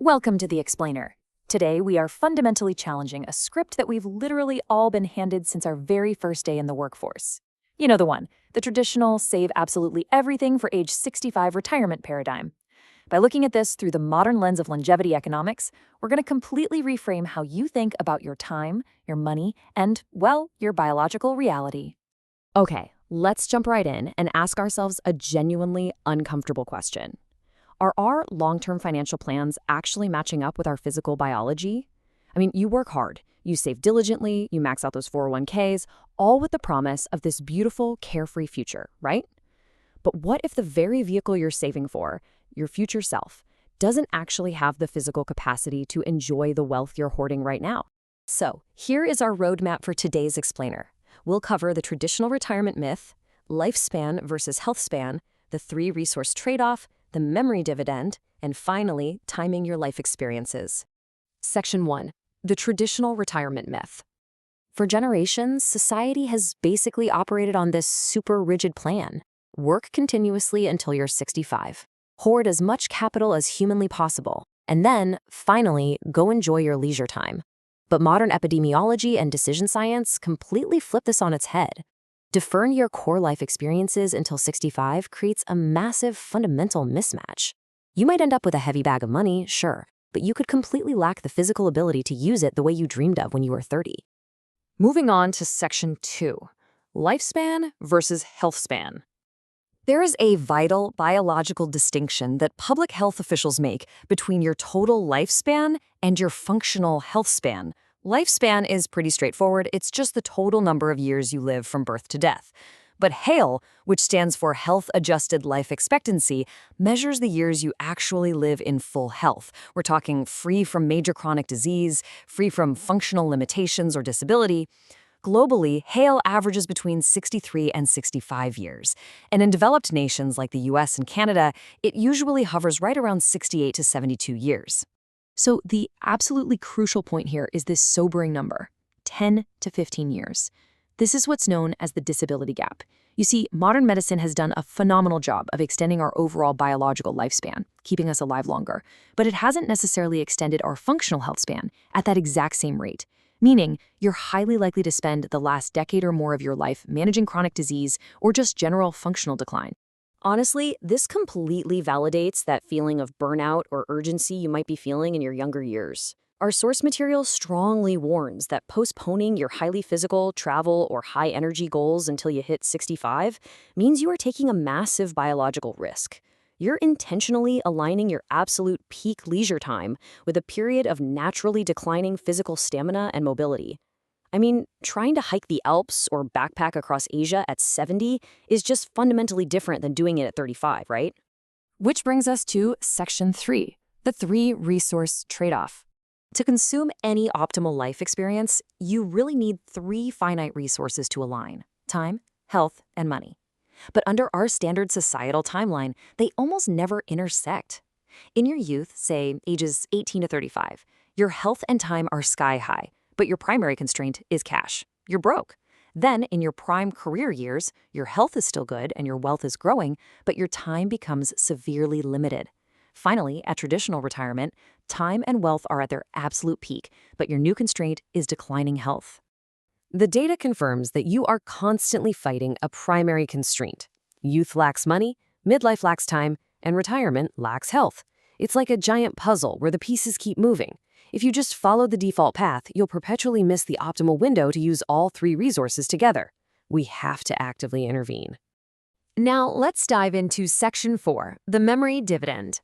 Welcome to The Explainer. Today, we are fundamentally challenging a script that we've literally all been handed since our very first day in the workforce. You know the one, the traditional save absolutely everything for age 65 retirement paradigm. By looking at this through the modern lens of longevity economics, we're going to completely reframe how you think about your time, your money, and, well, your biological reality. Okay, let's jump right in and ask ourselves a genuinely uncomfortable question. Are our long-term financial plans actually matching up with our physical biology? I mean, you work hard, you save diligently, you max out those 401ks, all with the promise of this beautiful, carefree future, right? But what if the very vehicle you're saving for, your future self, doesn't actually have the physical capacity to enjoy the wealth you're hoarding right now? So, here is our roadmap for today's explainer. We'll cover the traditional retirement myth, lifespan versus health span, the 3-resource trade-off, the memory dividend, and finally, timing your life experiences. Section 1. The traditional retirement myth. For generations, society has basically operated on this super rigid plan. Work continuously until you're 65. Hoard as much capital as humanly possible. And then, finally, go enjoy your leisure time. But modern epidemiology and decision science completely flip this on its head. Deferring your core life experiences until 65 creates a massive fundamental mismatch. You might end up with a heavy bag of money, sure, but you could completely lack the physical ability to use it the way you dreamed of when you were 30. Moving on to Section 2, lifespan versus health span. There is a vital biological distinction that public health officials make between your total lifespan and your functional health span. Lifespan is pretty straightforward. It's just the total number of years you live from birth to death. But HALE, which stands for Health-Adjusted Life Expectancy, measures the years you actually live in full health. We're talking free from major chronic disease, free from functional limitations or disability. Globally, HALE averages between 63 and 65 years. And in developed nations like the US and Canada, it usually hovers right around 68 to 72 years. So the absolutely crucial point here is this sobering number, 10 to 15 years. This is what's known as the disability gap. You see, modern medicine has done a phenomenal job of extending our overall biological lifespan, keeping us alive longer, but it hasn't necessarily extended our functional health span at that exact same rate, meaning you're highly likely to spend the last decade or more of your life managing chronic disease or just general functional decline. Honestly, this completely validates that feeling of burnout or urgency you might be feeling in your younger years. Our source material strongly warns that postponing your highly physical, travel, or high-energy goals until you hit 65 means you are taking a massive biological risk. You're intentionally aligning your absolute peak leisure time with a period of naturally declining physical stamina and mobility. I mean, trying to hike the Alps or backpack across Asia at 70 is just fundamentally different than doing it at 35, right? Which brings us to Section 3, the 3-resource trade-off. To consume any optimal life experience, you really need 3 finite resources to align: time, health, and money. But under our standard societal timeline, they almost never intersect. In your youth, say ages 18 to 35, your health and time are sky high, but your primary constraint is cash. You're broke. Then, in your prime career years, your health is still good and your wealth is growing, but your time becomes severely limited. Finally, at traditional retirement, time and wealth are at their absolute peak, but your new constraint is declining health. The data confirms that you are constantly fighting a primary constraint. Youth lacks money, midlife lacks time, and retirement lacks health. It's like a giant puzzle where the pieces keep moving. If you just follow the default path, you'll perpetually miss the optimal window to use all 3 resources together. We have to actively intervene. Now, let's dive into Section 4, the memory dividend.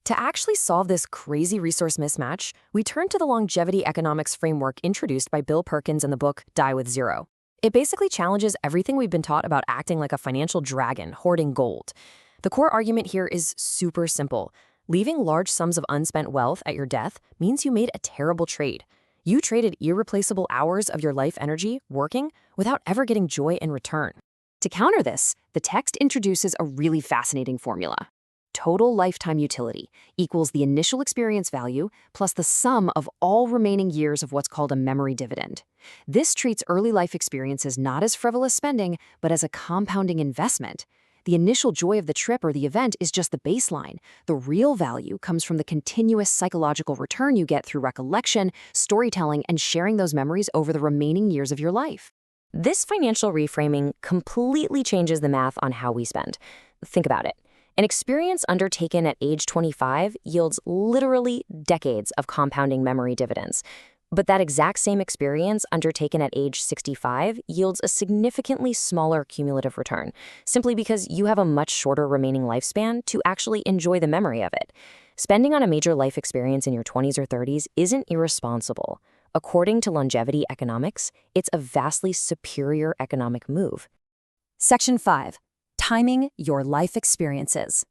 To actually solve this crazy resource mismatch, we turn to the longevity economics framework introduced by Bill Perkins in the book Die with Zero. It basically challenges everything we've been taught about acting like a financial dragon, hoarding gold. The core argument here is super simple. Leaving large sums of unspent wealth at your death means you made a terrible trade. You traded irreplaceable hours of your life energy working without ever getting joy in return. To counter this, the text introduces a really fascinating formula. Total lifetime utility equals the initial experience value plus the sum of all remaining years of what's called a memory dividend. This treats early life experiences not as frivolous spending, but as a compounding investment. The initial joy of the trip or the event is just the baseline. The real value comes from the continuous psychological return you get through recollection, storytelling, and sharing those memories over the remaining years of your life. This financial reframing completely changes the math on how we spend. Think about it. An experience undertaken at age 25 yields literally decades of compounding memory dividends. But that exact same experience undertaken at age 65 yields a significantly smaller cumulative return, simply because you have a much shorter remaining lifespan to actually enjoy the memory of it. Spending on a major life experience in your 20s or 30s isn't irresponsible. According to longevity economics, it's a vastly superior economic move. Section 5. Timing your life experiences.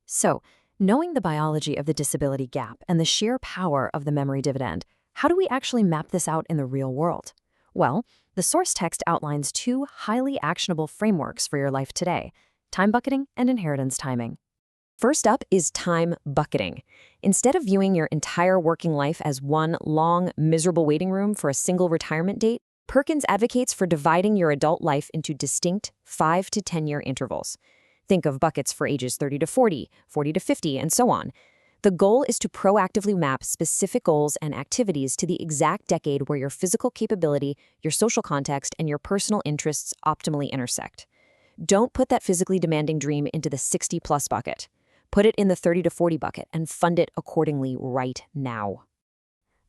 So, knowing the biology of the disability gap and the sheer power of the memory dividend, how do we actually map this out in the real world? Well, the source text outlines two highly actionable frameworks for your life today: time bucketing and inheritance timing. First up is time bucketing. Instead of viewing your entire working life as one long, miserable waiting room for a single retirement date, Perkins advocates for dividing your adult life into distinct 5 to 10-year intervals. Think of buckets for ages 30 to 40, 40 to 50, and so on. The goal is to proactively map specific goals and activities to the exact decade where your physical capability, your social context, and your personal interests optimally intersect. Don't put that physically demanding dream into the 60-plus bucket. Put it in the 30 to 40 bucket and fund it accordingly right now.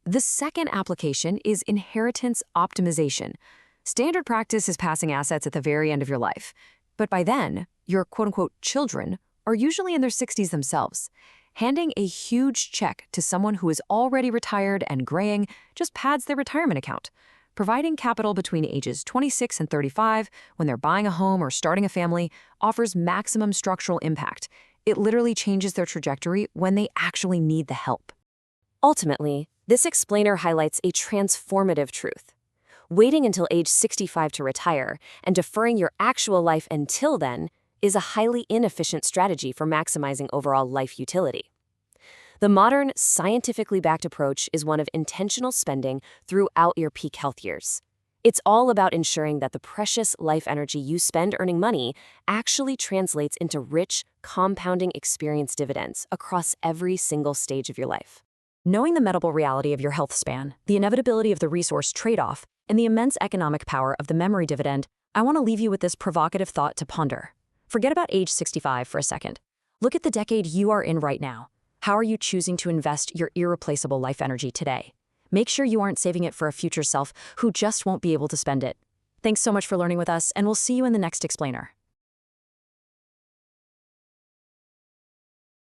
The second application is inheritance optimization. Standard practice is passing assets at the very end of your life. But by then, your quote-unquote children are usually in their 60s themselves. Handing a huge check to someone who is already retired and graying just pads their retirement account. Providing capital between ages 26 and 35 when they're buying a home or starting a family offers maximum structural impact. It literally changes their trajectory when they actually need the help. Ultimately, this explainer highlights a transformative truth. Waiting until age 65 to retire and deferring your actual life until then is a highly inefficient strategy for maximizing overall life utility. The modern, scientifically backed approach is one of intentional spending throughout your peak health years. It's all about ensuring that the precious life energy you spend earning money actually translates into rich, compounding experience dividends across every single stage of your life. Knowing the medical reality of your health span, the inevitability of the resource trade-off, and the immense economic power of the memory dividend, I want to leave you with this provocative thought to ponder. Forget about age 65 for a second. Look at the decade you are in right now. How are you choosing to invest your irreplaceable life energy today? Make sure you aren't saving it for a future self who just won't be able to spend it. Thanks so much for learning with us, and we'll see you in the next explainer.